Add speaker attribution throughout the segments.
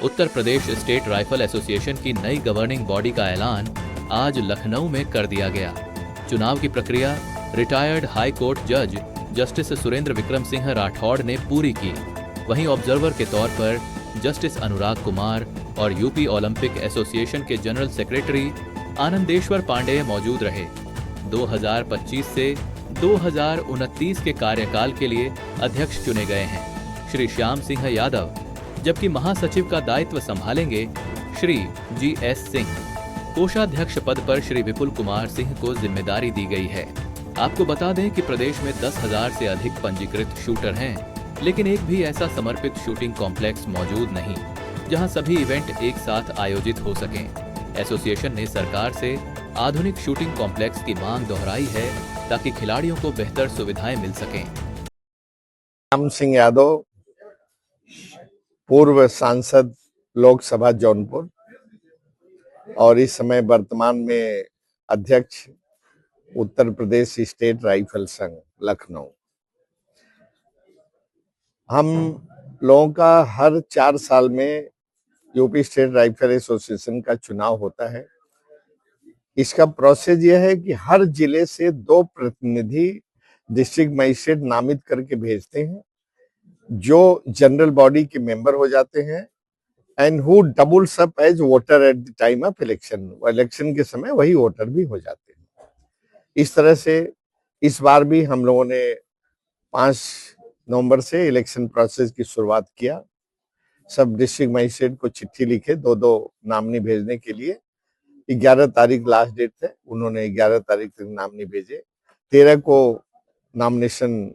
Speaker 1: Uttar Pradesh state rifle association की नई governing body का ऐलान आज लखनऊ में कर दिया गया। चुनाव की प्रक्रिया रिटायर्ड हाई कोर्ट जज जस्टिस सुरेंद्र विक्रम सिंह राठौड़ ने पूरी की। वहीं ऑब्जर्वर के तौर पर जस्टिस अनुराग कुमार और यूपी ओलंपिक एसोसिएशन के जनरल सेक्रेटरी आनंदेश्वर पांडेय मौजूद रहे। 2025 से 2029 के कार्यकाल के लिए अध्यक्ष चुने गए हैं श्री श्याम सिंह यादव, जबकि महासचिव का दायित्व संभालेंगे श्री GS सिंह। कोषाध्यक्ष पद पर श्री विपुल कुमार सिंह को जिम्मेदारी दी गई है। आपको बता दें कि प्रदेश में 10,000 से अधिक पंजीकृत शूटर हैं, लेकिन एक भी ऐसा समर्पित शूटिंग कॉम्प्लेक्स मौजूद नहीं जहां सभी इवेंट एक साथ आयोजित हो सकें। एसोसिएशन ने सरकार से आधुनिक शूटिंग कॉम्प्लेक्स की मांग दोहराई है ताकि खिलाड़ियों को बेहतर सुविधाएं मिल सकें।
Speaker 2: श्याम सिंह यादव, पूर्व सांसद लोकसभा जौनपुर और इस समय वर्तमान में अध्यक्ष उत्तर प्रदेश स्टेट राइफल संघ लखनऊ। हम लोगों का हर 4 साल में यूपी स्टेट राइफल एसोसिएशन का चुनाव होता है। इसका प्रोसेस यह है कि हर जिले से 2 प्रतिनिधि डिस्ट्रिक्ट मजिस्ट्रेट नामित करके भेजते हैं, जो जनरल बॉडी के मेंबर हो जाते हैं and who doubles up as voter at the time of election. Election के समय वही वोटर भी हो जाते हैं। इस तरह से इस बार भी हम लोगों ने 5 नवंबर से इलेक्शन प्रोसेस की शुरुआत किया। सब डिस्ट्रिक्ट मजिस्ट्रेट को चिट्ठी लिखे 2-2 नामनी भेजने के लिए। 11 तारीख लास्ट डेट थे, उन्होंने 11 तारीख तक नामनी भेजे। 13 को नॉमिनेशन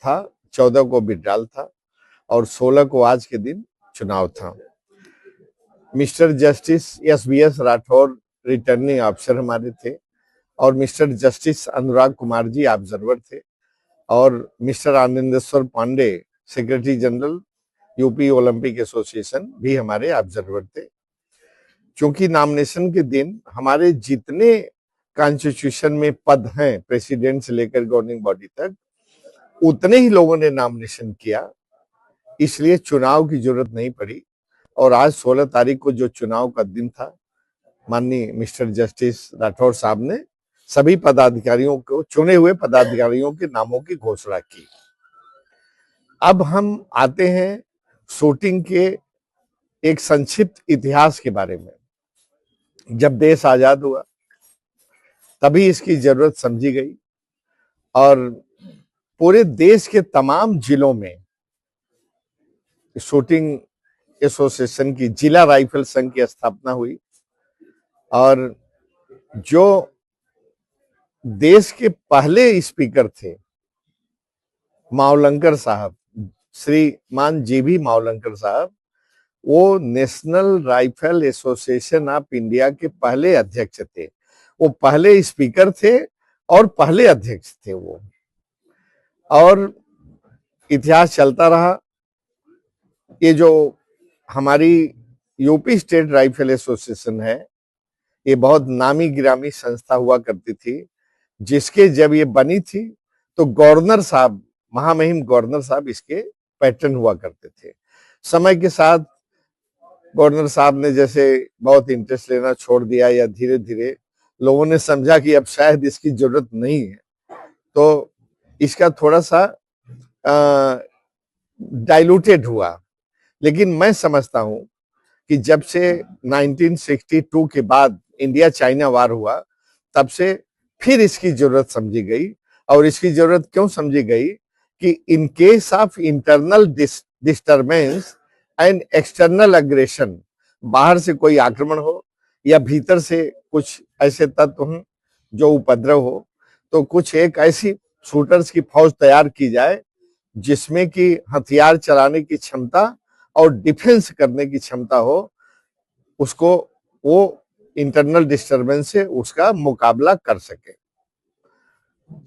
Speaker 2: था, 14 को विड्रॉल था और 16 को आज के दिन चुनाव था। Mister justice SBS Rathore returning officer हमारे थे और mister justice Anurag Kumar ji observer थे और mister Anandeshwar Pandey secretary general UP Olympic association भी हमारे ऑब्जर्वर थे। क्योंकि नॉमिनेशन के दिन हमारे जितने कॉन्स्टिट्यूशन में पद हैं, प्रेसिडेंट से लेकर गवर्निंग बॉडी तक, उतने ही लोगों ने नॉमिनेशन किया, इसलिए चुनाव की जरूरत नहीं पड़ी। और आज 16 तारीख को जो चुनाव का दिन था, माननीय मिस्टर जस्टिस राठौर साहब ने सभी पदाधिकारियों को, चुने हुए पदाधिकारियों के नामों की घोषणा की। अब हम आते हैं शूटिंग के एक संक्षिप्त इतिहास के बारे में। जब देश आजाद हुआ तभी इसकी जरूरत समझी गई और पूरे देश के तमाम जिलों में शूटिंग एसोसिएशन की, जिला राइफल संघ की स्थापना हुई और जो देश के पहले स्पीकर थे मावलंकर साहब, श्रीमान JB मावलंकर साहब, वो national rifle association of India के पहले अध्यक्ष थे। वो पहले स्पीकर थे और पहले अध्यक्ष थे वो। और इतिहास चलता रहा। ये जो हमारी यूपी स्टेट राइफल एसोसिएशन है, ये बहुत नामी गिरामी संस्था हुआ करती थी, जिसके जब ये बनी थी तो गवर्नर साहब, महामहिम गवर्नर साहब इसके पैटर्न हुआ करते थे। समय के साथ गवर्नर साहब ने जैसे बहुत इंटरेस्ट लेना छोड़ दिया या धीरे धीरे लोगों ने समझा कि अब शायद इसकी जरूरत नहीं है, तो इसका थोड़ा सा डाइल्यूटेड हुआ। लेकिन मैं समझता हूं कि जब से 1962 के बाद इंडिया चाइना वार हुआ, तब से फिर इसकी जरूरत समझी गई। और इसकी जरूरत क्यों समझी गई कि in case of internal disturbance and external aggression, बाहर से कोई आक्रमण हो या भीतर से कुछ ऐसे तत्व हों जो उपद्रव हो, तो कुछ एक ऐसी शूटर्स की फौज तैयार की जाए जिसमें कि हथियार चलाने की क्षमता और डिफेंस करने की क्षमता हो, उसको वो इंटरनल डिस्टर्बेंस से उसका मुकाबला कर सके।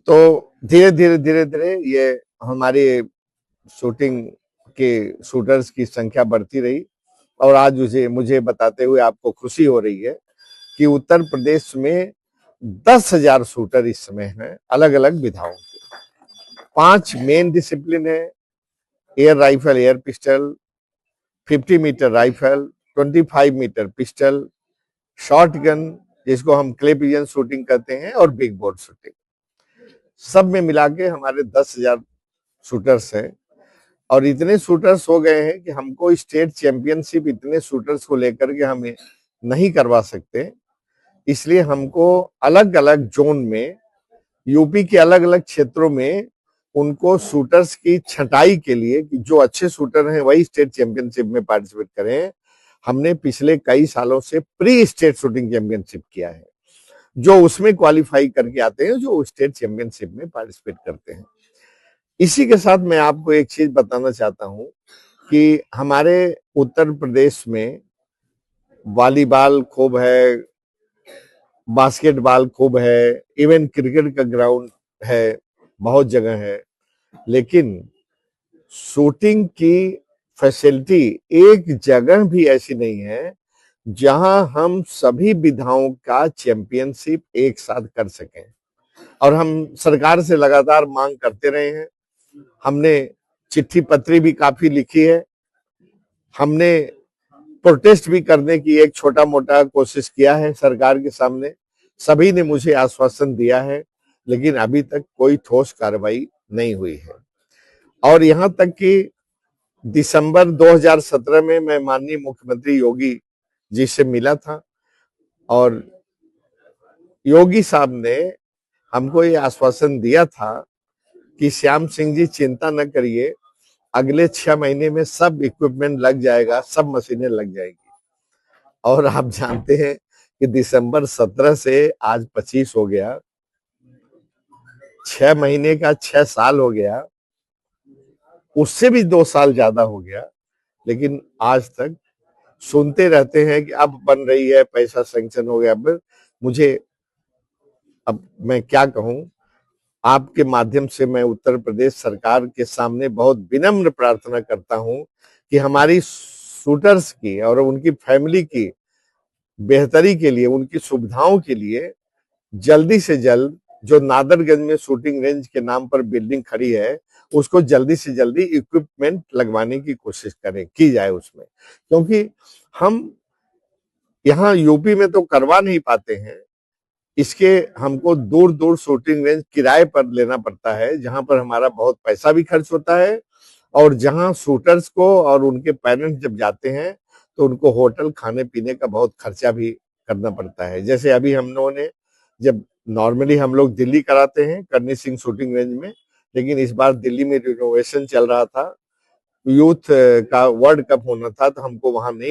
Speaker 2: तो धीरे धीरे ये हमारे शूटिंग के शूटर्स की संख्या बढ़ती रही और आज मुझे बताते हुए आपको खुशी हो रही है कि उत्तर प्रदेश में 10,000 शूटर इस समय हैं, अलग अलग विधाओं के। 5 मेन डिसिप्लिन है: air rifle, air pistol, 50 meter rifle, 25 meter pistol, short gun जिसको हम क्ले पिजन शूटिंग कहते हैं, और बिग बोर्ड शूटिंग, सब में मिला के हमारे 10,000 शूटर्स हैं। और इतने शूटर्स हो गए हैं कि हमको स्टेट चैंपियनशिप इतने शूटर्स को लेकर के हमें नहीं करवा सकते, इसलिए हमको अलग अलग जोन में, यूपी के अलग अलग क्षेत्रों में उनको शूटर्स की छटाई के लिए कि जो अच्छे शूटर हैं वही स्टेट चैंपियनशिप में पार्टिसिपेट करें, हमने पिछले कई सालों से प्री स्टेट शूटिंग चैंपियनशिप किया है। जो उसमें क्वालिफाई करके आते हैं, जो स्टेट चैंपियनशिप में पार्टिसिपेट करते हैं। इसी के साथ मैं आपको एक चीज बताना चाहता हूं कि हमारे उत्तर प्रदेश में वॉलीबॉल खूब है, बास्केटबॉल खूब है, इवन क्रिकेट का ग्राउंड है, बहुत जगह है, लेकिन शूटिंग की फैसिलिटी एक जगह भी ऐसी नहीं है जहां हम सभी विधाओं का चैंपियनशिप एक साथ कर सकें। और हम सरकार से लगातार मांग करते रहे हैं, हमने चिट्ठी पत्री भी काफी लिखी है, हमने प्रोटेस्ट भी करने की एक छोटा मोटा कोशिश किया है सरकार के सामने, सभी ने मुझे आश्वासन दिया है, लेकिन अभी तक कोई ठोस कार्रवाई नहीं हुई है। और यहां तक कि दिसंबर 2017 में मैं माननीय मुख्यमंत्री योगी जी से मिला था, और योगी साहब ने हमको ये आश्वासन दिया था कि श्याम सिंह जी चिंता न करिए, अगले 6 महीने में सब इक्विपमेंट लग जाएगा, सब मशीनें लग जाएगी। और आप जानते हैं कि दिसंबर 17 से आज 25 हो गया, 6 महीने का 6 साल हो गया, उससे भी 2 साल ज्यादा हो गया, लेकिन आज तक सुनते रहते हैं कि अब बन रही है, पैसा सैंक्शन हो गया। अब मैं क्या कहूं, आपके माध्यम से मैं उत्तर प्रदेश सरकार के सामने बहुत विनम्र प्रार्थना करता हूं कि हमारी शूटर्स की और उनकी फैमिली की बेहतरी के लिए, उनकी सुविधाओं के लिए जल्दी से जल्द जो नादरगंज में शूटिंग रेंज के नाम पर बिल्डिंग खड़ी है, उसको जल्दी से जल्दी इक्विपमेंट लगवाने की कोशिश की जाए उसमें, क्योंकि हम यहाँ यूपी में तो करवा नहीं पाते हैं, इसके हमको दूर दूर शूटिंग रेंज किराए पर लेना पड़ता है, जहां पर हमारा बहुत पैसा भी खर्च होता है, और जहां शूटर्स को और उनके पेरेंट्स जब जाते हैं तो उनको होटल खाने पीने का बहुत खर्चा भी करना पड़ता है। जैसे अभी हम लोगों ने, जब नॉर्मली हम लोग दिल्ली कराते हैं करनी सिंह शूटिंग रेंज में, लेकिन इस बार दिल्ली में रिनोवेशन चल रहा था, यूथ का वर्ल्ड कप होना था, तो हमको वहां नहीं